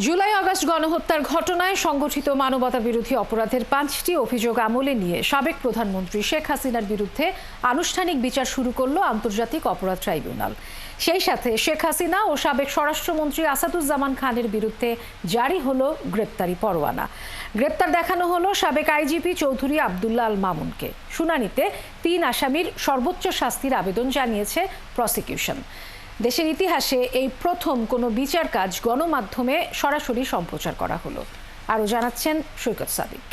July August গণহত্যার ঘটনায় সংগঠিত মানবতাবিরোধী অপরাধের ৫টি অভিযোগ আমলে নিয়ে সাবেক প্রধানমন্ত্রী শেখ হাসিনার বিরুদ্ধে আনুষ্ঠানিক বিচার শুরু করল আন্তর্জাতিক অপরাধ ট্রাইব্যুনাল। সেই সাথে শেখ হাসিনা ও সাবেক স্বরাষ্ট্রমন্ত্রী আসাদুজ্জামান খানের বিরুদ্ধে জারি হলো গ্রেপ্তারি পরোয়ানা। গ্রেপ্তার দেখানো হলো সাবেক আইজিপি চৌধুরী আবদুল্লাহ আল মামুনকে। শুনানিতে ৩ আসামির সর্বোচ্চ শাস্তির আবেদন জানিয়েছে প্রসিকিউশন। দেশের ইতিহাসে এই প্রথম কোনো বিচার কাজ গণমাধ্যমে সরাসরি সম্প্রচার করা হলো। আরও জানাচ্ছেন সৈকত সাদিক।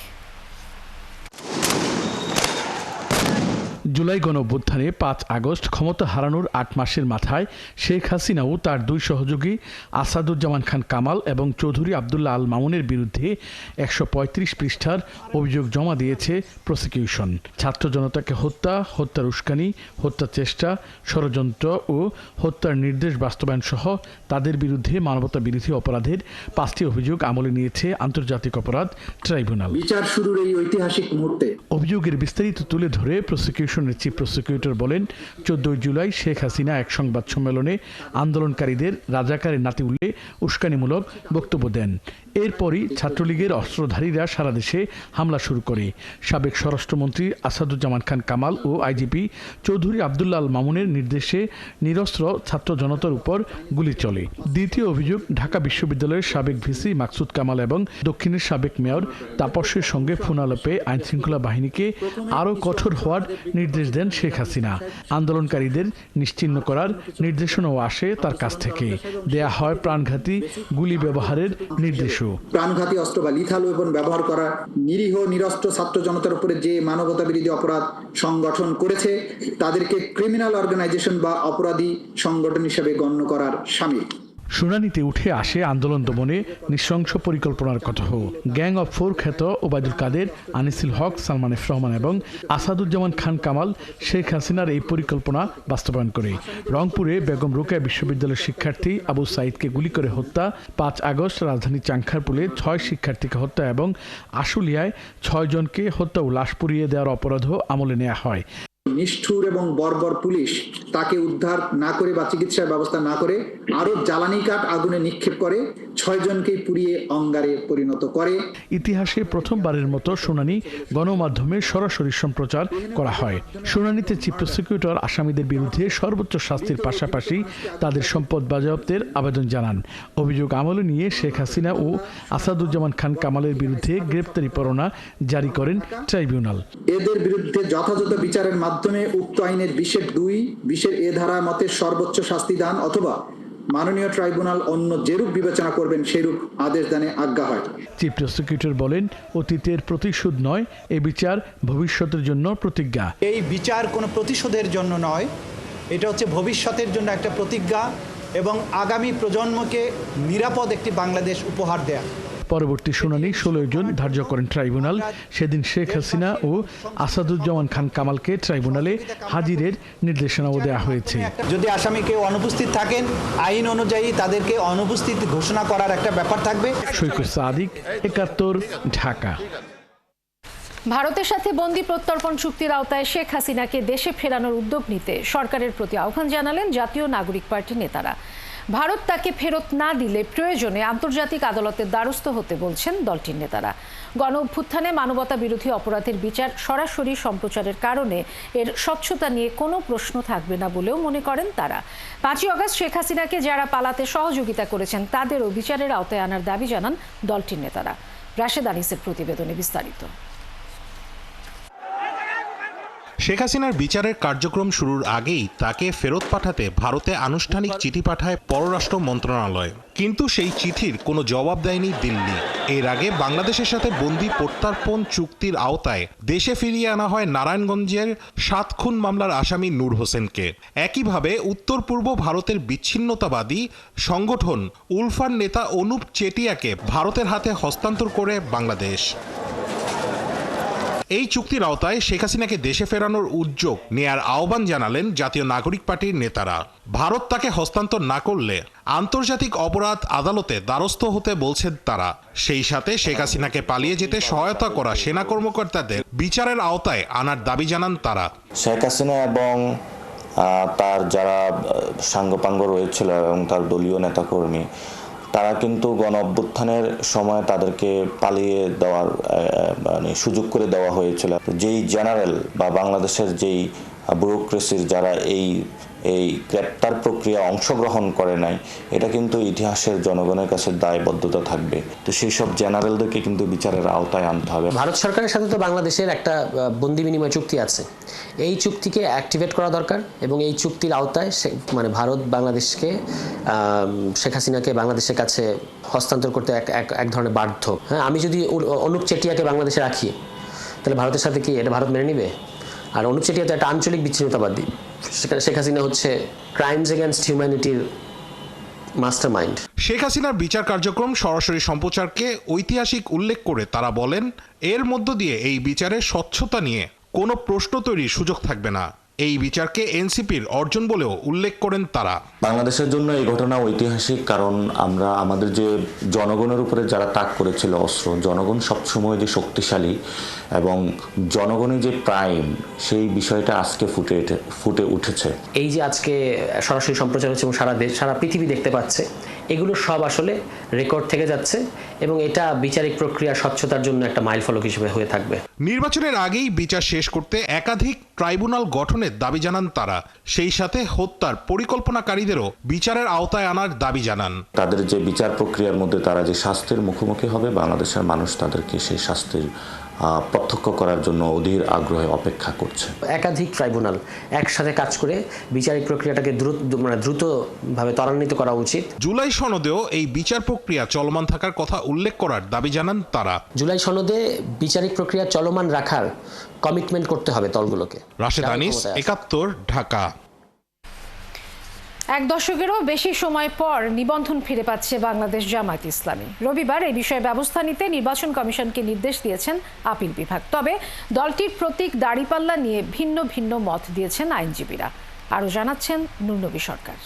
জুলাই গণঅভ্যুত্থানে ৫ আগস্ট ক্ষমতা হারানোর ৮ মাসের মাথায় শেখ হাসিনা ও তার ২ সহযোগী আসাদুজ্জামান খান কামাল এবং চৌধুরী আবদুল্লাহ আল মামুনের বিরুদ্ধে ১৩৫ পৃষ্ঠার অভিযোগ জমা দিয়েছে প্রসিকিউশন। ছাত্র জনতাকে হত্যা, হত্যার উস্কানি, হত্যা চেষ্টা, ষড়যন্ত্র ও হত্যার নির্দেশ বাস্তবায়ন সহ তাদের বিরুদ্ধে মানবতা বিরোধী অপরাধের ৫টি অভিযোগ আমলে নিয়েছে আন্তর্জাতিক অপরাধ ট্রাইব্যুনাল। বিচার শুরুর এই ঐতিহাসিক মুহূর্তে অভিযোগের বিস্তারিত তুলে ধরে প্রসিকিউশনের চিফ প্রসিকিউটর বলেন, ১৪ জুলাই শেখ হাসিনা এক সংবাদ সম্মেলনে আন্দোলনকারীদের রাজাকারের নাতি উল্লেখ উস্কানিমূলক বক্তব্য দেন। এরপরই ছাত্রলীগের অস্ত্রধারীরা সারা দেশে হামলা শুরু করে। সাবেক স্বরাষ্ট্রমন্ত্রী আসাদুজ্জামান খান কামাল ও আইজিপি চৌধুরী আবদুল্লাহ আল মামুনের নির্দেশে নিরস্ত্র ছাত্র জনতার উপর গুলি চলে। দ্বিতীয় অভিযোগ, ঢাকা বিশ্ববিদ্যালয়ের সাবেক ভিসি মাকসুদ কামাল এবং দক্ষিণের সাবেক মেয়র তাপসের সঙ্গে ফোনালাপে আইনশৃঙ্খলা বাহিনীকে আরও কঠোর হওয়ার নির্দেশ দেন শেখ হাসিনা। আন্দোলনকারীদের নিশ্চিহ্ন করার নির্দেশনাও আসে তার কাছ থেকে। দেয়া হয় প্রাণঘাতী গুলি ব্যবহারের নির্দেশও। প্রাণঘাতী অস্ত্র বা লিথাল ওয়েপন ব্যবহার করা নিরীহ নিরস্ত্র ছাত্র জনতার উপরে যে মানবতা বিরোধী অপরাধ সংগঠন করেছে তাদেরকে ক্রিমিনাল অর্গানাইজেশন বা অপরাধী সংগঠন হিসেবে গণ্য করার শামিল। শুনানিতে উঠে আসে আন্দোলন দমনে নৃশংস পরিকল্পনার কথা। গ্যাং অফ 4 খ্যাত ওবায়দুল কাদের, আনিসুল হক, সালমান এফ রহমান এবং আসাদুজ্জামান খান কামাল শেখ হাসিনার এই পরিকল্পনা বাস্তবায়ন করে। রংপুরে বেগম রোকেয়া বিশ্ববিদ্যালয়ের শিক্ষার্থী আবু সাইদকে গুলি করে হত্যা, ৫ আগস্ট রাজধানী চাংখারপুলে ৬ শিক্ষার্থীকে হত্যা এবং আশুলিয়ায় ৬ জনকে হত্যা ও লাশ পুড়িয়ে দেওয়ার অপরাধও আমলে নেওয়া হয়। নিষ্ঠুর এবং বর্বর পুলিশ তাকে উদ্ধার না করে বা চিকিৎসার ব্যবস্থা না করে আরো জ্বালানি কাঠ আগুনে নিক্ষেপ করে ৬ জনকে পুড়িয়ে অঙ্গারে পরিণত করে। ইতিহাসে প্রথমবারের মতো শুনানি গণমাধ্যমে সরাসরি সম্প্রচার করা হয়। শুনানিতে চিফ প্রসিকিউটর আসামিদের বিরুদ্ধে সর্বোচ্চ শাস্তির পাশাপাশি তাদের সম্পদ বাজেয়াপ্তের আবেদন জানান। অভিযোগ আমলে নিয়ে শেখ হাসিনা ও আসাদুজ্জামান খান কামালের বিরুদ্ধে গ্রেপ্তারি পরোয়ানা জারি করেন ট্রাইব্যুনাল। এদের বিরুদ্ধে যথাযথ বিচারের মাধ্যমে উক্ত আইনের ২০-এর ২০-এর এ ধারা মতে সর্বোচ্চ শাস্তি দান অথবা মাননীয় ট্রাইব্যুনাল অন্য যেরূপ বিবেচনা করবেন সেরূপ আদেশ দানে আজ্ঞা হয়। চিফ প্রসিকিউটর বলেন, অতীতের প্রতিশোধ নয়, এই বিচার ভবিষ্যতের জন্য প্রতিজ্ঞা। এই বিচার কোনো প্রতিশোধের জন্য নয়, এটা হচ্ছে ভবিষ্যতের জন্য একটা প্রতিজ্ঞা এবং আগামী প্রজন্মকে নিরাপদ একটি বাংলাদেশ উপহার দেয়া। পরবর্তী শুনানি ১৬ জুন ধার্য করেন ট্রাইব্যুনাল। সেদিন শেখ হাসিনা ও আসাদুজ্জামান খান কামালকে ট্রাইব্যুনালে হাজিরের নির্দেশনাও দেওয়া হয়েছে। যদি আসামি কেউ অনুপস্থিত থাকেন, আইন অনুযায়ী তাদেরকে অনুপস্থিত ঘোষণা করার একটা ব্যাপার থাকবে। সৈকত সাদিক, ৭১, ঢাকা। ভারতের সাথে বন্দি প্রত্যর্পণ চুক্তির আওতায় শেখ হাসিনাকে দেশে ফেরানোর উদ্যোগ নিতে সরকারের প্রতি আহ্বান জানালেন জাতীয় নাগরিক পার্টির নেতারা। ভারত তাকে ফেরত না দিলে প্রয়োজনে আন্তর্জাতিক আদালতের দ্বারস্থ হতে বলছেন দলটির নেতারা। গণ অভ্যুত্থানে মানবতা বিরোধী অপরাধের বিচার সরাসরি সম্প্রচারের কারণে এর স্বচ্ছতা নিয়ে কোনো প্রশ্ন থাকবে না বলেও মনে করেন তারা। ৫ই আগস্ট শেখ হাসিনাকে যারা পালাতে সহযোগিতা করেছেন তাদেরও বিচারের আওতায় আনার দাবি জানান দলটির নেতারা। রাশেদ আনিসের প্রতিবেদনে বিস্তারিত। শেখ হাসিনার বিচারের কার্যক্রম শুরুর আগেই তাকে ফেরত পাঠাতে ভারতে আনুষ্ঠানিক চিঠি পাঠায় পররাষ্ট্র মন্ত্রণালয়, কিন্তু সেই চিঠির কোনো জবাব দেয়নি দিল্লি। এর আগে বাংলাদেশের সাথে বন্দি প্রত্যর্পণ চুক্তির আওতায় দেশে ফিরিয়ে আনা হয় নারায়ণগঞ্জের ৭ খুন মামলার আসামি নূর হোসেনকে। একইভাবে উত্তর পূর্ব ভারতের বিচ্ছিন্নতাবাদী সংগঠন উলফার নেতা অনুপ চেটিয়াকে ভারতের হাতে হস্তান্তর করে বাংলাদেশ। এই চুক্তির আওতায় শেখ হাসিনাকে দেশে ফেরানোর উদ্যোগ নেয়ার আহ্বান জানালেন জাতীয় নাগরিক পার্টির নেতারা। ভারত তাকে হস্তান্তর না করলে আন্তর্জাতিক অপরাধ আদালতে দ্বারস্থ হতে বলছেন তারা। সেই সাথে শেখ হাসিনাকে পালিয়ে যেতে সহায়তা করা সেনা কর্মকর্তাদের বিচারের আওতায় আনার দাবি জানান তারা। শেখ হাসিনা এবং তার যারা সাঙ্গপাঙ্গ রয়েছিল এবং তার দলীয় নেতাকর্মী তারা কিন্তু গণ অভ্যুত্থানের সময় তাদেরকে পালিয়ে দেওয়ার মানে সুযোগ করে দেওয়া হয়েছিল। যেই জেনারেল বা বাংলাদেশের যেই ব্যুরোক্রেসির যারা এই গ্রেপ্তার প্রক্রিয়া অংশগ্রহণ করে নাই, এটা কিন্তু ইতিহাসের জনগণের কাছে দায়বদ্ধতা থাকবে। তো সেই সব জেনারেলদেরকে কিন্তু বিচারের আওতায় আনতে হবে। ভারত সরকারের সাথে তো বাংলাদেশের একটা বন্দি বিনিময় চুক্তি আছে, এই চুক্তিকে অ্যাক্টিভেট করা দরকার এবং এই চুক্তির আওতায় মানে ভারত বাংলাদেশকে শেখ হাসিনাকে বাংলাদেশের কাছে হস্তান্তর করতে এক ধরনের বাধ্য। হ্যাঁ, আমি যদি অনুপ চেটিয়াকে বাংলাদেশে রাখি তাহলে ভারতের সাথে কি এটা ভারত মেনে নিবে? আর অনুপ চেটিয়া তো একটা আঞ্চলিক বিচ্ছিন্নতাবাদী, শেখ হাসিনা হচ্ছে ক্রাইমস এগেইনস্ট হিউম্যানিটির মাস্টারমাইন্ড। শেখ হাসিনার বিচার কার্যক্রম সরাসরি সম্প্রচারকে ঐতিহাসিক উল্লেখ করে তারা বলেন, এর মধ্য দিয়ে এই বিচারের স্বচ্ছতা নিয়ে কোনো প্রশ্ন তৈরির সুযোগ থাকবে না। এই বিচারকে এনসিপির অর্জন বলেও উল্লেখ করেন তারা। বাংলাদেশের জন্য এই ঘটনা ঐতিহাসিক, কারণ আমরা আমাদের যে জনগণের উপরে যারা তাক করেছিল অস্ত্র, জনগণ সবসময় যে শক্তিশালী এবং জনগণের যে প্রাইম, সেই বিষয়টা আজকে ফুটে উঠেছে। এই যে আজকে সরাসরি সম্প্রচার হচ্ছে এবং সারা পৃথিবী দেখতে পাচ্ছে, এগুলো সব আসলে রেকর্ড থেকে যাচ্ছে এবং এটা বিচারিক প্রক্রিয়া স্বচ্ছতার জন্য একটা মাইলফলক হিসেবে হয়ে থাকবে। নির্বাচনের আগেই বিচার শেষ করতে একাধিক ট্রাইব্যুনাল গঠনের দাবি জানান তারা। সেই সাথে হত্যার পরিকল্পনাকারীদেরও বিচারের আওতায় আনার দাবি জানান। তাদের যে বিচার প্রক্রিয়ার মধ্যে তারা যে শাস্তির মুখোমুখি হবে, বাংলাদেশের মানুষ তাদেরকে সেই শাস্তির প্রত্যক্ষ করার জন্য অধীর আগ্রহে অপেক্ষা করছে। একাধিক ট্রাইব্যুনাল একসাথে কাজ করে বিচারিক প্রক্রিয়াটাকে দ্রুতভাবে ত্বরান্বিত করা উচিত। জুলাই সনদেও এই বিচার প্রক্রিয়া চলমান থাকার কথা উল্লেখ করার দাবি জানান তারা। জুলাই সনদে বিচারিক প্রক্রিয়া চলমান রাখার কমিটমেন্ট করতে হবে দলগুলোকে। রাশেদ আনিস, ৭১, ঢাকা। এক দশকেরও বেশি সময় পর নিবন্ধন ফিরে পাচ্ছে বাংলাদেশ জামায়াত ইসলামী। রবিবার এই বিষয়ে ব্যবস্থা নিতে নির্বাচন কমিশনকে নির্দেশ দিয়েছেন আপিল বিভাগ। তবে দলটির প্রতীক দাঁড়িপাল্লা নিয়ে ভিন্ন ভিন্ন মত দিয়েছেন আইনজীবীরা। আরও জানাচ্ছেন নুরনবী সরকার।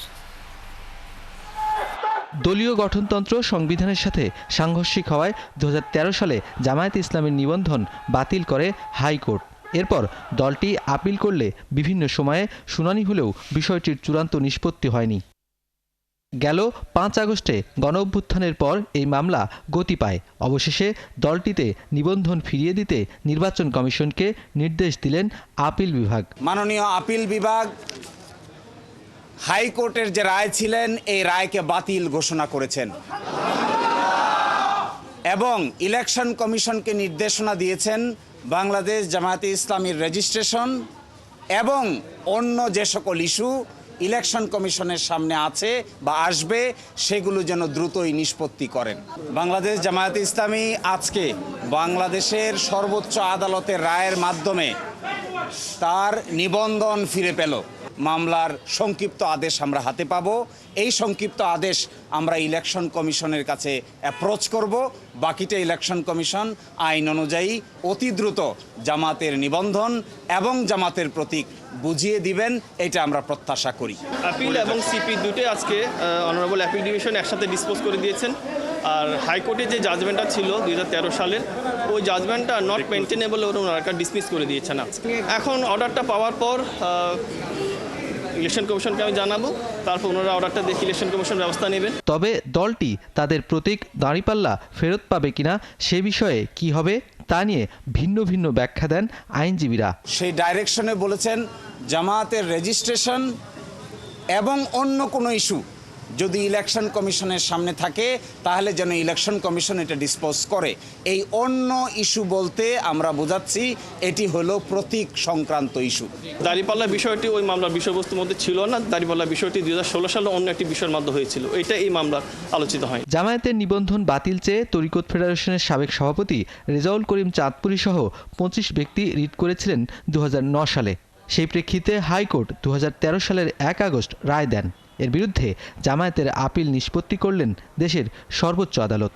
দলীয় গঠনতন্ত্র সংবিধানের সাথে সাংঘর্ষিক হওয়ায় 2013 সালে জামায়াত ইসলামের নিবন্ধন বাতিল করে হাইকোর্ট। এরপর দলটি আপিল করলে বিভিন্ন সময়ে শুনানি হলেও বিষয়টির চূড়ান্ত নিষ্পত্তি হয়নি। গেল 5 আগস্টে গণঅভ্যুত্থানের পর এই মামলা গতি পায়। অবশেষে দলটিতে নিবন্ধন ফিরিয়ে দিতে নির্বাচন কমিশনকে নির্দেশ দিলেন আপিল বিভাগ। মাননীয় আপিল বিভাগ হাইকোর্টের যে রায় ছিলেন, এই রায়কে বাতিল ঘোষণা করেছেন এবং ইলেকশন কমিশনকে নির্দেশনা দিয়েছেন বাংলাদেশ জামায়াতে ইসলামীর রেজিস্ট্রেশন এবং অন্য যে সকল ইস্যু ইলেকশন কমিশনের সামনে আছে বা আসবে, সেগুলো যেন দ্রুতই নিষ্পত্তি করেন। বাংলাদেশ জামায়াতে ইসলামী আজকে বাংলাদেশের সর্বোচ্চ আদালতের রায়ের মাধ্যমে তার নিবন্ধন ফিরে পেল। মামলার সংক্ষিপ্ত আদেশ আমরা হাতে পাবো। এই সংক্ষিপ্ত আদেশ আমরা ইলেকশন কমিশনের কাছে অ্যাপ্রোচ করব। বাকিটা ইলেকশন কমিশন আইন অনুযায়ী অতি দ্রুত জামাতের নিবন্ধন এবং জামাতের প্রতীক বুঝিয়ে দিবেন, এটা আমরা প্রত্যাশা করি। আপিল এবং সিপি দুটোই আজকে অনারেবল অ্যাপিল ডিভিশন একসাথে ডিসপোজ করে দিয়েছেন। আর হাইকোর্টে যে জাজমেন্টটা ছিল 2013 সালের, ওই জাজমেন্টটা নট মেনটেনেবল ওনারা ডিসমিস করে দিয়েছেন। এখন অর্ডারটা পাওয়ার পর ইলেকশন কমিশনকে আমি জানাবো, তারপর ওনারা অর্ডারটা দেখে ইলেকশন কমিশন ব্যবস্থা নেবেন। তবে দলটি তাদের প্রতীক দাঁড়িপাল্লা ফেরত পাবে কিনা সে বিষয়ে কি হবে তা নিয়ে ভিন্ন ভিন্ন ব্যাখ্যা দেন আইনজীবীরা। সেই ডাইরেকশনে বলেছেন জামায়াতের রেজিস্ট্রেশন এবং অন্য কোনো ইস্যু যদি ইলেকশন কমিশনের সামনে থাকে তাহলে যেন ইলেকশন কমিশন এটা ডিসপোজ করে। এই অন্য ইস্যু বলতে আমরা বোঝাচ্ছি এটি হলো প্রতীক সংক্রান্ত ইস্যু। দাঁড়িপাল্লা বিষয়টি ওই মামলার বিষয়বস্তুর মধ্যে ছিল না। দাঁড়িপাল্লা বিষয়টি 2016 সালে অন্য একটি বিষয়ের মধ্যে হয়েছিল, এটা এই মামলার আলোচিত হয়। জামায়াতের নিবন্ধন বাতিল চেয়ে তরিকত ফেডারেশনের সাবেক সভাপতি রেজাউল করিম চাঁদপুরী সহ 25 ব্যক্তি রিট করেছিলেন 2009 সালে। সেই প্রেক্ষিতে হাইকোর্ট 2013 সালের 1 আগস্ট রায় দেন। এর বিরুদ্ধে জামায়াতের আপিল নিষ্পত্তি করলেন দেশের সর্বোচ্চ আদালত।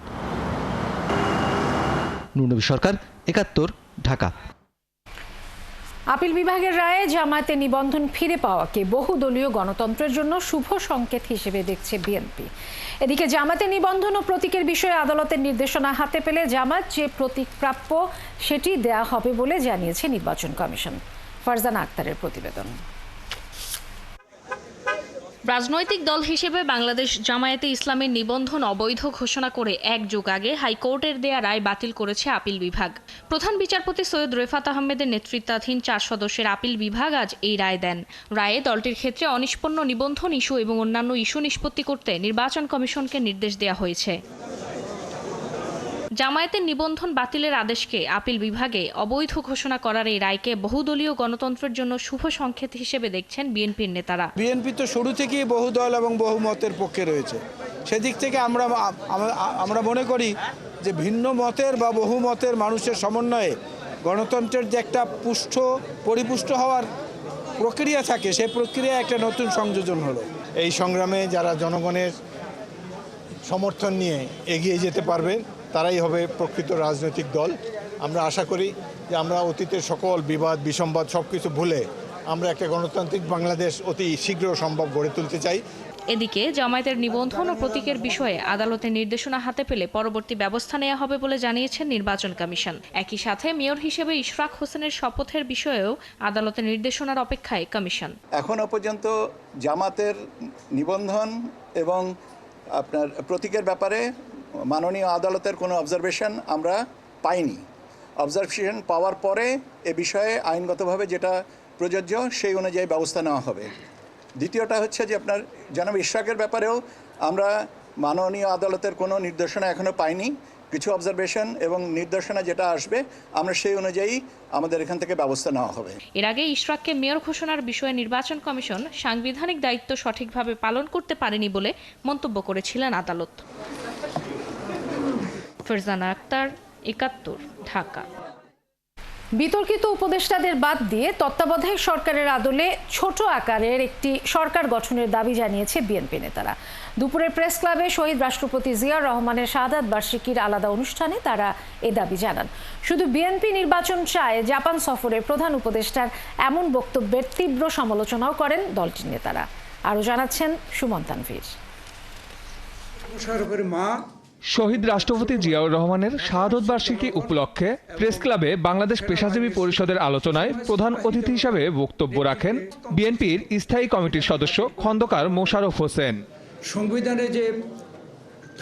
নুরনবী সরকার, ৭১, ঢাকা। আপিল বিভাগের রায়ে জামায়াতের নিবন্ধন ফিরে পাওয়াকে বহুদলীয় গণতন্ত্রের জন্য শুভ সংকেত হিসেবে দেখছে বিএনপি। এদিকে জামায়াতের নিবন্ধন ও প্রতীকের বিষয়ে আদালতের নির্দেশনা হাতে পেলে জামায়াত যে প্রতীক প্রাপ্য সেটি দেয়া হবে বলে জানিয়েছে নির্বাচন কমিশন। ফারজানা আক্তারের প্রতিবেদন। রাজনৈতিক দল হিসেবে বাংলাদেশ জামায়াতে ইসলামের নিবন্ধন অবৈধ ঘোষণা করে এক যুগ আগে হাইকোর্টের দেয়া রায় বাতিল করেছে আপিল বিভাগ। প্রধান বিচারপতি সৈয়দ রেফাত আহমেদের নেতৃত্বাধীন 4 সদস্যের আপিল বিভাগ আজ এই রায় দেন। রায়ে দলটির ক্ষেত্রে অনিষ্পন্ন নিবন্ধন ইস্যু এবং অন্যান্য ইস্যু নিষ্পত্তি করতে নির্বাচন কমিশনকে নির্দেশ দেওয়া হয়েছে। জামায়াতের নিবন্ধন বাতিলের আদেশকে আপিল বিভাগে অবৈধ ঘোষণা করার এই রায়কে বহুদলীয় গণতন্ত্রের জন্য শুভ সংকেত হিসেবে দেখছেন বিএনপির নেতারা। বিএনপি তো শুরু থেকেই বহুদল এবং বহুমতের পক্ষে রয়েছে। সেদিক থেকে আমরা মনে করি যে ভিন্ন মতের বা বহুমতের মানুষের সমন্বয়ে গণতন্ত্রের যে একটা পরিপুষ্ট হওয়ার প্রক্রিয়া থাকে, সেই প্রক্রিয়া একটা নতুন সংযোজন হলো। এই সংগ্রামে যারা জনগণের সমর্থন নিয়ে এগিয়ে যেতে পারবে তারাই হবে প্রকৃত রাজনৈতিক দল। আমরা আশা করি যে আমরা অতীতের সকল বিবাদ বিসম্বাদ সব কিছু ভুলে আমরা একটা গণতান্ত্রিক বাংলাদেশ অতি শীঘ্র সম্ভব গড়ে তুলতে চাই। এদিকে জামায়াতের নিবন্ধন ও প্রতীকের বিষয়ে আদালতের নির্দেশনা হাতে পেলে পরবর্তী ব্যবস্থা নেওয়া হবে বলে জানিয়েছেন নির্বাচন কমিশন। একই সাথে মেয়র হিসেবে ইশরাক হোসেনের শপথের বিষয়েও আদালতের নির্দেশনার অপেক্ষায় কমিশন। এখনো পর্যন্ত জামাতের নিবন্ধন এবং আপনার প্রতীকের ব্যাপারে মাননীয় আদালতের কোনো অবজারভেশন আমরা পাইনি। অবজারভেশন পাওয়ার পরে এ বিষয়ে আইনগতভাবে যেটা প্রযোজ্য সেই অনুযায়ী ব্যবস্থা নেওয়া হবে। দ্বিতীয়টা হচ্ছে যে আপনার জনাব ইশরাকের ব্যাপারেও আমরা মাননীয় আদালতের কোনো নির্দেশনা এখনও পাইনি। কিছু অবজারভেশন এবং নির্দেশনা যেটা আসবে আমরা সেই অনুযায়ী আমাদের এখান থেকে ব্যবস্থা নেওয়া হবে। এর আগে ইশরাককে মেয়র ঘোষণার বিষয়ে নির্বাচন কমিশন সাংবিধানিক দায়িত্ব সঠিকভাবে পালন করতে পারেনি বলে মন্তব্য করেছিলেন আদালত। ফরজানা আক্তার, ৭১, ঢাকা। বিতর্কিত উপদেষ্টাদের বাদ দিয়ে তত্ত্বাবধায়ক সরকারের আদলে ছোট আকারের একটি সরকার গঠনের দাবি জানিয়েছে বিএনপি নেতারা। দুপুরে প্রেস ক্লাবে শহীদ রাষ্ট্রপতি জিয়াউর রহমানের শাহাদাত বার্ষিকীর আলাদা অনুষ্ঠানে তারা এ দাবি জানান। শুধু বিএনপি নির্বাচন চায়, জাপান সফরে প্রধান উপদেষ্টার এমন বক্তব্যের তীব্র সমালোচনাও করেন দলটির নেতারা। আরও জানাচ্ছেন সুমন তানভীর। শহীদ রাষ্ট্রপতি জিয়াউর রহমানের শাহাদত বার্ষিকী উপলক্ষে প্রেস ক্লাবে বাংলাদেশ পেশাজীবী পরিষদের আলোচনায় প্রধান অতিথি হিসাবে বক্তব্য রাখেন বিএনপির স্থায়ী কমিটির সদস্য খন্দকার মোশাররফ হোসেন। সংবিধানে যে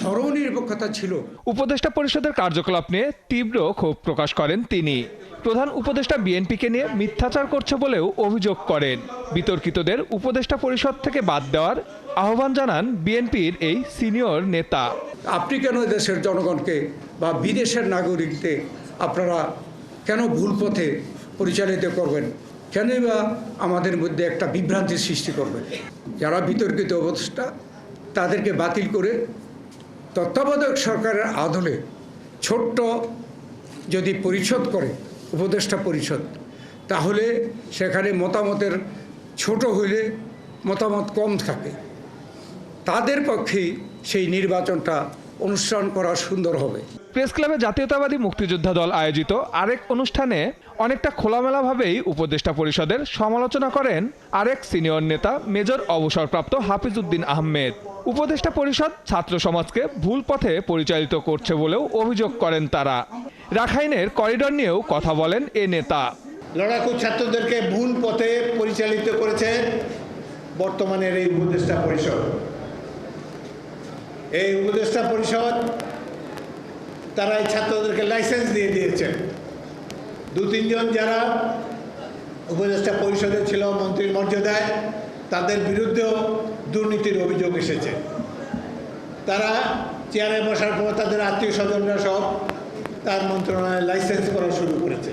ধর্মনিরপেক্ষতা ছিল, উপদেষ্টা পরিষদের কার্যকলাপ নিয়ে তীব্র ক্ষোভ প্রকাশ করেন তিনি। প্রধান উপদেষ্টা বিএনপিকে নিয়ে মিথ্যাচার করছে বলেও অভিযোগ করেন। বিতর্কিতদের উপদেষ্টা পরিষদ থেকে বাদ দেওয়ার আহ্বান জানান বিএনপির এই সিনিয়র নেতা। আপনি কেন দেশের জনগণকে বা বিদেশের নাগরিকদের আপনারা কেন ভুল পথে পরিচালিত করবেন? কেনই বা আমাদের মধ্যে একটা বিভ্রান্তির সৃষ্টি করবেন? যারা বিতর্কিত উপদেষ্টা তাদেরকে বাতিল করে তত্ত্বাবধায়ক সরকারের আদলে ছোট্ট যদি পরিষদ করে উপদেষ্টা পরিষদ, তাহলে সেখানে মতামতের ছোট হইলে মতামত কম থাকে, তাদের পক্ষেই সেই নির্বাচনটা অনুষ্ঠান করা সুন্দর হবে। প্রেস ক্লাবে জাতীয়তাবাদী মুক্তিযোদ্ধা দল আয়োজিত আরেক অনুষ্ঠানে অনেকটা খোলামেলাভাবেই উপদেষ্টা পরিষদের সমালোচনা করেন আরেক সিনিয়র নেতা মেজর অবসরপ্রাপ্ত হাফিজ উদ্দিন আহমেদ। উপদেষ্টা পরিষদ ছাত্র সমাজকে ভুল পথে পরিচালিত করছে বলেও অভিযোগ করেন তারা। রাখাইনের করিডোর নিয়েও কথা বলেন এ নেতা। লড়াকু ছাত্রদেরকে ভুল পথে পরিচালিত করেছে বর্তমানের এই উপদেষ্টা পরিষদ। এই উপদেষ্টা পরিষদ তারা এই ছাত্রদেরকে লাইসেন্স দিয়ে দিয়েছে। 2-3 জন যারা উপদেষ্টা পরিষদে ছিল মন্ত্রীর মর্যাদায়, তাদের বিরুদ্ধেও দুর্নীতির অভিযোগ এসেছে। তারা চেয়ারে বসার পর তাদের আত্মীয় স্বজনরা সব তার মন্ত্রণালয়ে লাইসেন্স করা শুরু করেছে।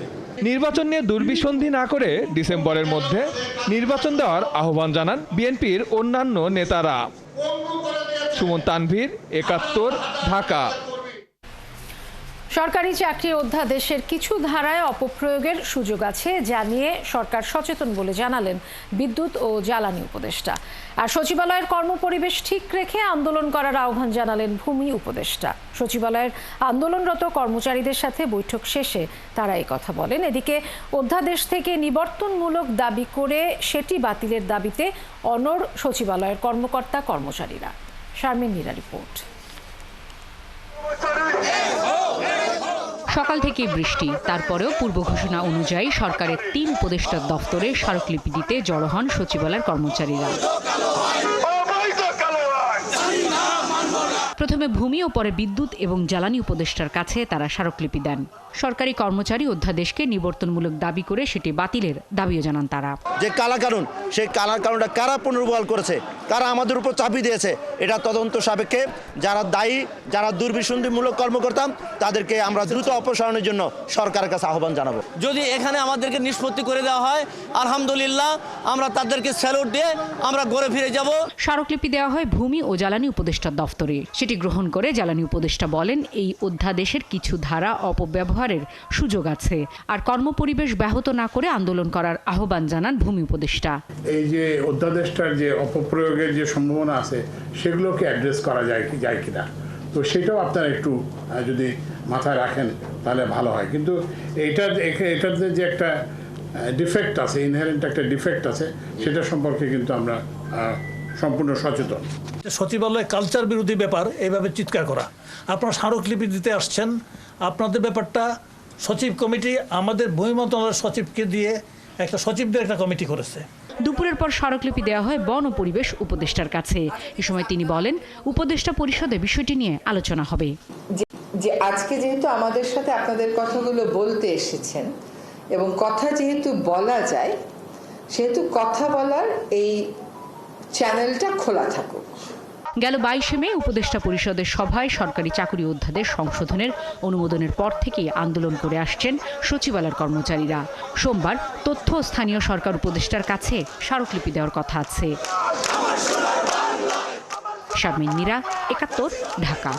নির্বাচন নিয়ে দুর্বিসন্ধি না করে ডিসেম্বরের মধ্যে নির্বাচন দেওয়ার আহ্বান জানান বিএনপির অন্যান্য নেতারা। সুমন তানভীর, ৭১, ঢাকা। সরকারি চাকরির অধ্যাদেশের কিছু ধারায় অপপ্রয়োগের সুযোগ আছে, যা নিয়ে সরকার সচেতন বলে জানালেন বিদ্যুৎ ও জ্বালানি উপদেষ্টা। আর সচিবালয়ের কর্মপরিবেশ ঠিক রেখে আন্দোলন করার আহ্বান জানালেন ভূমি উপদেষ্টা। সচিবালয়ের আন্দোলনরত কর্মচারীদের সাথে বৈঠক শেষে তারা এই কথা বলেন। এদিকে অধ্যাদেশ থেকে নিবর্তনমূলক দাবি করে সেটি বাতিলের দাবিতে অনড় সচিবালয়ের কর্মকর্তা কর্মচারীরা। শারমিন নীরা রিপোর্ট। সকাল থেকে বৃষ্টি, তারপরেও পূর্ব ঘোষণা অনুযায়ী সরকারের 3 উপদেষ্টার দফতরে স্মারকলিপি দিতে জড়ো হন সচিবালয়ের কর্মচারীরা। প্রথমে ভূমি ও পরে বিদ্যুৎ এবং জ্বালানি উপদেষ্টার কাছে তারা স্মারকলিপি দেন। সরকারি কর্মচারী অধ্যাদেশকে নিবর্তনমূলক দাবি করে সেটি বাতিলের দাবিও জানান তারা। যে কালা কানুন, সেই কালা কানুনটা কারা পুনর্বহাল করেছে, কারা আমাদের উপর চাপিয়ে দিয়েছে, এটা তদন্ত সাপেক্ষে যারা দায়ী, যারা দুর্বিসন্ধিমূলক কর্মকর্তা, তাদেরকে আমরা দ্রুত অপসারণের জন্য সরকারের কাছে আহ্বান জানাবো। যদি এখানে আমাদেরকে নিষ্পত্তি করে দেওয়া হয়, আলহামদুলিল্লাহ আমরা তাদেরকে স্যালুট দিয়ে আমরা ঘরে ফিরে যাব। স্মারকলিপি দেওয়া হয় ভূমি ও জ্বালানি উপদেষ্টার দফতরে। সেটি গ্রহণ করে জ্বালানি উপদেষ্টা বলেন, এই অধ্যাদেশের কিছু ধারা অপব্যবহারের সুযোগ আছে, আর কর্মপরিবেশ ব্যাহত না করে আন্দোলন করার আহ্বান জানান ভূমি উপদেষ্টা। এই যে অধ্যাদেশটার যে অপপ্রয়োগের যে সম্ভাবনা আছে, সেগুলোকে অ্যাড্রেস করা যায় কিনা, তো সেটাও আপনারা একটু যদি মাথায় রাখেন তাহলে ভালো হয়। কিন্তু এটাতে যে একটা ডিফেক্ট আছে, ইনহেরেন্ট একটা ডিফেক্ট আছে, সেটা সম্পর্কে কিন্তু আমরা সম্পূর্ণ সচেতন। সচিবালয় কালচার বিরোধী ব্যাপার এইভাবে চিৎকার করা, আপনারা স্মারকলিপি দিতে আসছেন, আপনাদের ব্যাপারটা সচিব কমিটি আমাদের ভূমি মন্ত্রণালয়ের সচিবকে দিয়ে একটা সচিবদের একটা কমিটি করেছে। দুপুরের পর স্মারকলিপি দেওয়া হয় বন ও পরিবেশ উপদেষ্টার কাছে। এ সময় তিনি বলেন, উপদেষ্টা পরিষদে বিষয়টি নিয়ে আলোচনা হবে। যে আজকে যেহেতু আমাদের সাথে আপনাদের কথাগুলো বলতে এসেছেন এবং কথা যেহেতু বলা যায়, সেহেতু কথা বলার এই চ্যানেলটা খোলা থাকুক। গেল 22 মে উপদেষ্টা পরিষদের সভায় সরকারি চাকরি অধ্যাদেশ সংশোধনের অনুমোদনের পর থেকেই আন্দোলন করে আসছেন সচিবালয়ের কর্মচারীরা। সোমবার তথ্য ও স্থানীয় সরকার উপদেষ্টার কাছে স্মারকলিপি দেওয়ার কথা আছে। শারমিন মীরা, 71, ঢাকা।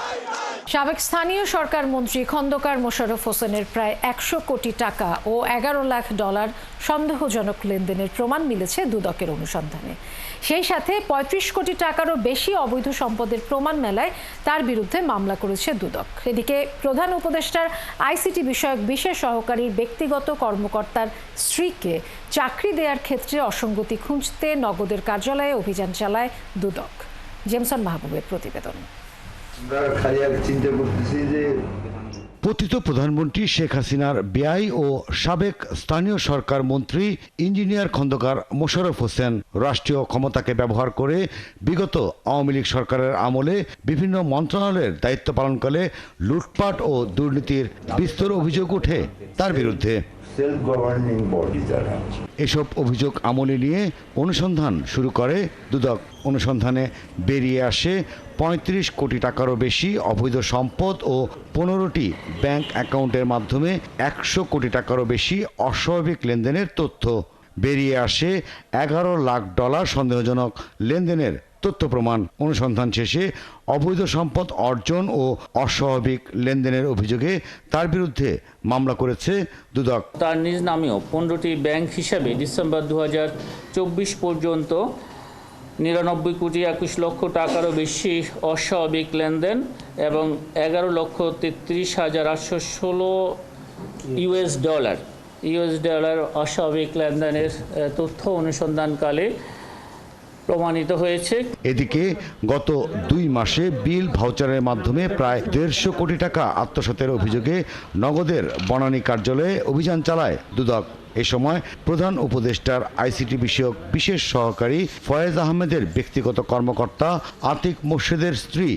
সাবেক স্থানীয় সরকার মন্ত্রী খন্দকার মোশাররফ হোসেনের প্রায় 100 কোটি টাকা ও $11 লাখ সন্দেহজনক লেনদেনের প্রমাণ মিলেছে দুদকের অনুসন্ধানে। সেই সাথে 35 কোটি টাকারও বেশি অবৈধ সম্পদের প্রমাণ মেলায় তার বিরুদ্ধে মামলা করেছে দুদক। এদিকে প্রধান উপদেষ্টার আইসিটি বিষয়ক বিশেষ সহকারীর ব্যক্তিগত কর্মকর্তার স্ত্রীকে চাকরি দেওয়ার ক্ষেত্রে অসঙ্গতি খুঁজতে নগদের কার্যালয়ে অভিযান চালায় দুদক। জেমসন মাহবুবের প্রতিবেদন। পতিত প্রধানমন্ত্রী শেখ হাসিনার ব্যয় ও সাবেক স্থানীয় সরকার মন্ত্রী ইঞ্জিনিয়ার খন্দকার মোশাররফ হোসেন রাষ্ট্রীয় ক্ষমতাকে ব্যবহার করে বিগত আওয়ামী লীগ সরকারের আমলে বিভিন্ন মন্ত্রণালয়ের দায়িত্ব পালনকালে লুটপাট ও দুর্নীতির বিস্তর অভিযোগ ওঠে তার বিরুদ্ধে। এসব অভিযোগ আমলে নিয়ে অনুসন্ধান শুরু করে দুদক। অনুসন্ধানে বেরিয়ে আসে 35 কোটি টাকারও বেশি অবৈধ সম্পদ ও 15টি ব্যাংক অ্যাকাউন্টের মাধ্যমে 100 কোটি টাকারও বেশি অস্বাভাবিক লেনদেনের তথ্য। বেরিয়ে আসে $11 লাখ সন্দেহজনক লেনদেনের তথ্য প্রমাণ। অনুসন্ধান শেষে অবৈধ সম্পদ অর্জন ও অস্বাভাবিক লেনদেনের অভিযোগে তার বিরুদ্ধে মামলা করেছে দুদক। তার নিজ নামেও 15টি ব্যাংক হিসাবে ডিসেম্বর 2024 পর্যন্ত 99 কোটি 21 লক্ষ টাকারও বেশি অস্বাভাবিক লেনদেন এবং $11,33,816 US অস্বাভাবিক লেনদেনের তথ্য অনুসন্ধানকালে প্রমাণিত হয়েছে। এদিকে গত 2 মাসে বিল ভাউচারের মাধ্যমে প্রায় 150 কোটি টাকা আত্মসাতের অভিযোগে নগদের বনানী কার্যালয়ে অভিযান চালায় দুদক। এ সময় প্রধান উপদেষ্টার আইসিটি বিষয়ক বিশেষ সহকারী ফয়েজ আহমেদের ব্যক্তিগত কর্মকর্তা আতিক মোর্শেদের স্ত্রী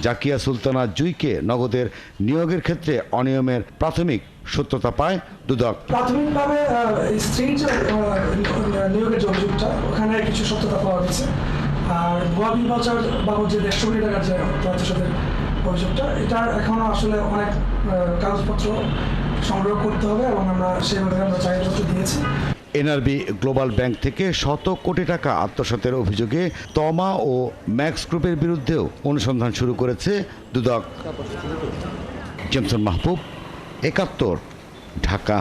জাকিয়া সুলতানা জুইকে নগদের নিয়োগের ক্ষেত্রে অনিয়মের প্রাথমিক সত্যতা পায় দুদক। প্রাথমিকভাবে স্ত্রীর নিয়োগের যে অভিযোগটা, ওখানে কিছু সত্যতা পাওয়া গেছে। আর ভুয়া বিল ভাউচার বাবদ যে 150 কোটি টাকার যে আত্মসাতের অভিযোগটা, এটার এখনো আসলে অনেক কাগজপত্র সংগ্রহ করতে হবে এবং আমরা সেভাবে চাহিদাপত্র দিয়েছি। এনআরবি গ্লোবাল ব্যাংক থেকে 100 কোটি টাকা আত্মসাতের অভিযোগে তমা ও ম্যাক্স গ্রুপের বিরুদ্ধেও অনুসন্ধান শুরু করেছে দুদক। জেমসন মাহবুব, 71, ঢাকা।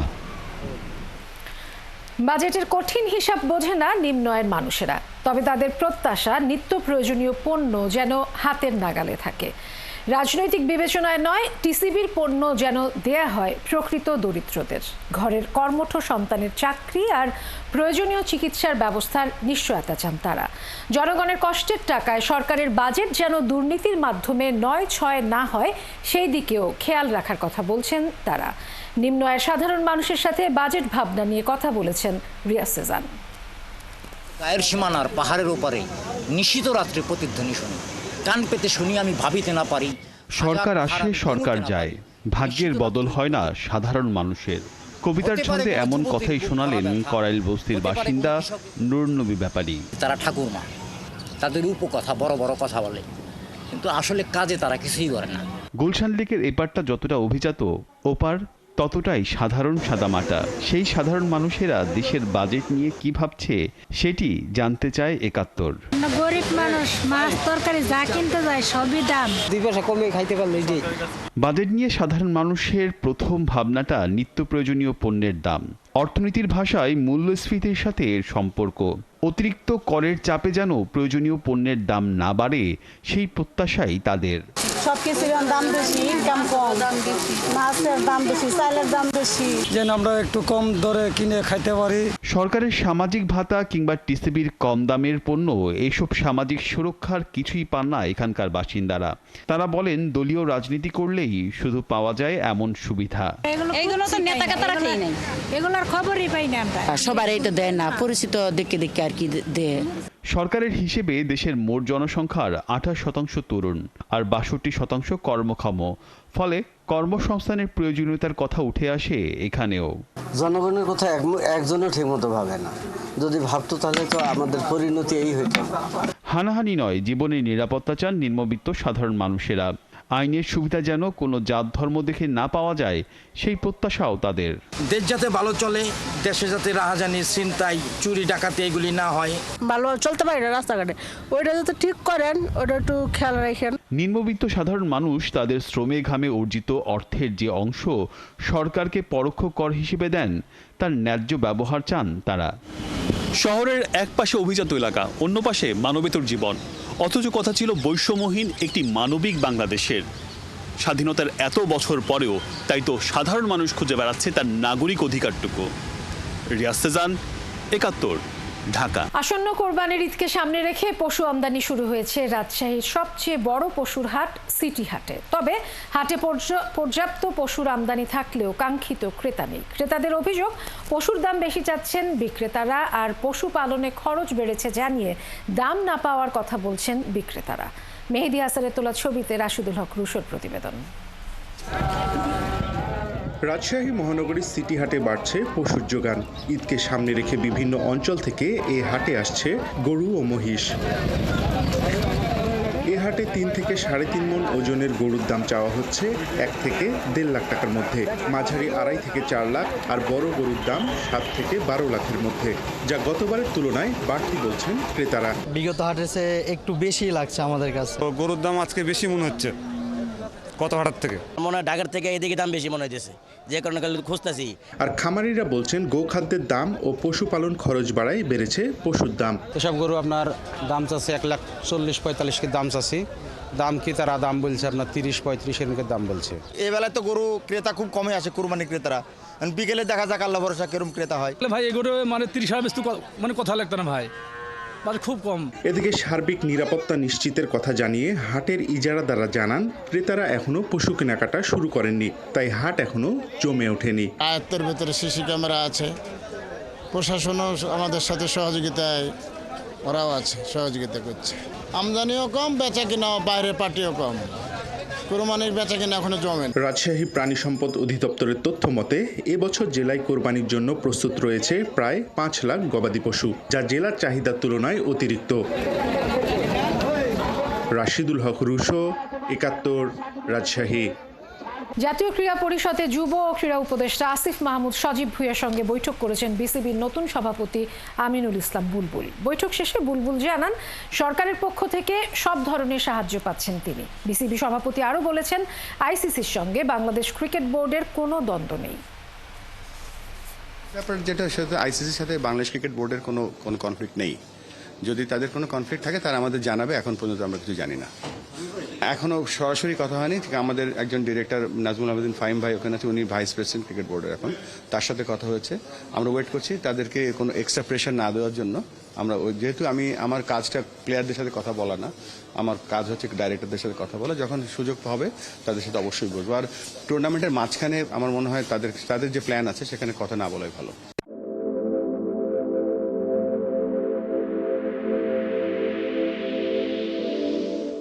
বাজেটের কঠিন হিসাব বোঝে না নিম্ন আয়ের মানুষেরা, তবে তাদের প্রত্যাশা নিত্য প্রয়োজনীয় পণ্য যেন হাতের নাগালে থাকে। রাজনৈতিক বিবেচনায় নয়, টিসিবির পণ্য যেন দেয়া হয় প্রকৃত দরিদ্রদের। ঘরের কর্মঠ সন্তানের চাকরি আর প্রয়োজনীয় চিকিৎসার ব্যবস্থার নিশ্চয়তা চান তারা। জনগণের কষ্টের টাকায় সরকারের বাজেট যেন দুর্নীতির মাধ্যমে 9-6 না হয়, সেই দিকেও খেয়াল রাখার কথা বলছেন তারা। নিম্ন আয়ের সাধারণ মানুষের সাথে বাজেট ভাবনা নিয়ে কথা বলেছেন রিয়াজ সেজান। গায়ের সীমানার পাহাড়ের ওপারে নিশীত রাত্রে প্রতিধ্বনি শুনি, কান পেতে শুনি আমি ভাবিতে না পারি। সরকার আসে সরকার যায়, ভাগ্যের বদল হয় না সাধারণ মানুষের। কবিতার ছন্দে এমন কথাই শোনালেন করাইল বস্তির বাসিন্দা নূর নবী ব্যাপারী। তারা ঠাকুরমা, তাদের উপকথা বড় বড় কথা বলে, কিন্তু আসলে কাজে তারা কিছুই করে না। গুলশান লেকের এপারটা যতটা অভিজাত, ওপার ততটাই সাধারণ সাদামাটা। সেই সাধারণ মানুষেরা দেশের বাজেট নিয়ে কি ভাবছে সেটি জানতে চায় ৭১। গরিব মানুষ মাছ তরকারি যা কিনতে যায় সবই দাম, 2 পয়সা কমে খাইতে পারলে। বাজেট নিয়ে সাধারণ মানুষের প্রথম ভাবনাটা নিত্য প্রয়োজনীয় পণ্যের দাম। অর্থনীতির ভাষায় মূল্যস্ফীতির সাথে এর সম্পর্ক। অতিরিক্ত করের চাপে যেন প্রয়োজনীয় পণ্যের দাম না বাড়ে সেই প্রত্যাশাই তাদের। সবকিছুর দাম বেশি, ইনকাম কম, মাছের দাম বেশি, চালের দাম বেশি, যেন আমরা একটু কম দরে কিনে খাইতে পারি। সরকারের সামাজিক ভাতা কিংবা টিসিবির কম দামের পণ্য, এসব সামাজিক সুরক্ষার কিছুই পান না এখানকার বাসিন্দারা। তারা বলেন দলীয় রাজনীতি করলেই শুধু পাওয়া যায় এমন সুবিধা। এগুলো তো নেতাকে তারা খেয়ে নেই, এগুলোর খবরই পাই না আমরা। সবার এটা দেয় না, পরিচিত দেখে দেখে আর কি দেয়। সরকারের হিসেবে দেশের মোট জনসংখ্যার 28% তরুণ আর 62% কর্মক্ষম। ফলে কর্মসংস্থানের প্রয়োজনীয়তার কথা উঠে আসে এখানেও। জনগণের কথা একজনও ঠিকমতো ভাবে না, যদি ভাবতো তাহলে তো আমাদের পরিণতি এই হইতো। হানাহানি নয়, জীবনের নিরাপত্তা চান নিম্নবিত্ত সাধারণ মানুষেরা। আইনের সুবিধা যেন কোনো জাত ধর্ম দেখে না পাওয়া যায় সেই প্রত্যাশাও তাদের। দেশ যাতে ভালো চলে, দেশে যাতে রাহাজানি, ছিনতাই, চুরি ডাকাতি এগুলি না হয়, ভালো চলতে পারে না রাস্তাঘাটে, ওইটা যাতে ঠিক করেন, ওটা একটু খেয়াল রাখেন। নিম্নবিত্ত সাধারণ মানুষ তাদের শ্রমে ঘামে অর্জিত অর্থের যে অংশ সরকারকে পরোক্ষ কর হিসেবে দেন, তার ন্যায্য ব্যবহার চান তারা। শহরের এক পাশে অভিজাত এলাকা, অন্য পাশে মানবেতর জীবন, অথচ কথা ছিল বৈষম্যহীন একটি মানবিক বাংলাদেশের। স্বাধীনতার এত বছর পরেও তাই তো সাধারণ মানুষ খুঁজে বেড়াচ্ছে তার নাগরিক অধিকারটুকু। রিয়াজ সেজান, ৭১, ঢাকা। আসন্ন কোরবানির ঈদকে সামনে রেখে পশু আমদানি শুরু হয়েছে রাজশাহীর সবচেয়ে বড় পশুর হাট সিটি হাটে। তবে হাটে পর্যাপ্ত পশুর আমদানি থাকলেও কাঙ্ক্ষিত ক্রেতা নেই। ক্রেতাদের অভিযোগ, পশুর দাম বেশি চাচ্ছেন বিক্রেতারা, আর পশু পালনে খরচ বেড়েছে জানিয়ে দাম না পাওয়ার কথা বলছেন বিক্রেতারা। মেহেদি হাসানের তোলা ছবিতে রাশিদুল হক রুশোর প্রতিবেদন। রাজশাহী মহানগরীর সিটি হাটে বাড়ছে পশুর যোগান। ঈদকে সামনে রেখে বিভিন্ন অঞ্চল থেকে এ হাটে আসছে গরু ও মহিষ। এ হাটে 3 থেকে 3.5 মণ ওজনের গরুর দাম চাওয়া হচ্ছে 1 থেকে 1.5 লাখ টাকার মধ্যে, মাঝারি 2.5 থেকে 4 লাখ, আর বড় গরুর দাম 7 থেকে 12 লাখের মধ্যে, যা গতবারের তুলনায় বাড়তি বলছেন ক্রেতারা। বিগত হাটের চেয়ে একটু বেশি লাগছে আমাদের কাছে। গরুর দাম আজকে বেশি মনে হচ্ছে কত হাটের থেকে, মনে হয় ঢাকার থেকে এদিকে দাম বেশি মনে হয়েছে, যে কারণে খুঁজতেছি। আর খামারিরা বলছেন গোখাদ্যের দাম ও পশুপালন খরচ বাড়ায় বেড়েছে পশুর দাম। এসব গরু আপনার দাম চাচ্ছে 1,40,45 কি দাম চাচ্ছি, দাম কি তারা দাম বলছে আপনার 30-35 এর দাম বলছে। এই বেলায় তো গরু ক্রেতা খুব কমে আসে, কুরবানি ক্রেতারা। বিকেলে দেখা যাক আল্লাহ ভরসা কেরম ক্রেতা হয়। ভাই এগুলো মানে 30 মানে কথা লাগতো না ভাই, খুব কম। এদিকে সার্বিক নিরাপত্তা নিশ্চিতের কথা জানিয়ে হাটের ইজারাদাররা জানান ক্রেতারা এখনো পশু কেনাকাটা শুরু করেননি, তাই হাট এখনো জমে ওঠেনি। আয়ত্তের ভেতরে সিসি ক্যামেরা আছে, প্রশাসনও আমাদের সাথে সহযোগিতায়, ওরাও আছে, সহযোগিতা করছে। আমদানিও কম, বেচা কিনাও, বাইরের পার্টিও কম, কোরবানির বেচা কিনা এখনো জমে। রাজশাহী প্রাণী সম্পদ অধিদপ্তরের তথ্য মতে এবছর জেলায় কোরবানির জন্য প্রস্তুত রয়েছে প্রায় 5 লাখ গবাদি পশু, যা জেলার চাহিদার তুলনায় অতিরিক্ত। রাশিদুল হক রুশো, ৭১, রাজশাহী। জাতীয় ক্রীড়া পরিষদে যুব ও ক্রীড়া উপদেষ্টা আসিফ মাহমুদ সজীব ভুঁইয়ার সঙ্গে বৈঠক করেছেন বিসিবির নতুন সভাপতি আমিনুল ইসলাম বুলবুল। বৈঠক শেষে বুলবুল জানান সরকারের পক্ষ থেকে সব ধরনের সাহায্য পাচ্ছেন তিনি। বিসিবি সভাপতি আরও বলেছেন আইসিসির সঙ্গে বাংলাদেশ ক্রিকেট বোর্ডের কোনো দ্বন্দ্ব নেই। ব্যাপার যেটা সাথে আইসিসির সাথে বাংলাদেশ ক্রিকেট বোর্ডের কোনো কনফ্লিক্ট নেই। যদি তাদের কোনো কনফ্লিক্ট থাকে তারা আমাদের জানাবে, এখন পর্যন্ত আমরা কিছু জানি না। এখনও সরাসরি কথা হয়নি। আমাদের একজন ডিরেক্টর নাজমুল আবেদিন ফাহিম ভাই ওখানে আছে, উনি ভাইস প্রেসিডেন্ট ক্রিকেট বোর্ডের, এখন তার সাথে কথা হয়েছে। আমরা ওয়েট করছি তাদেরকে কোনো এক্সট্রা প্রেশার না দেওয়ার জন্য। আমরা যেহেতু আমার কাজটা প্লেয়ারদের সাথে কথা বলা না, আমার কাজ হচ্ছে ডাইরেক্টরদের সাথে কথা বলা। যখন সুযোগ হবে তাদের সাথে অবশ্যই বসবো। আর টুর্নামেন্টের মাঝখানে আমার মনে হয় তাদের যে প্ল্যান আছে সেখানে কথা না বলাই ভালো।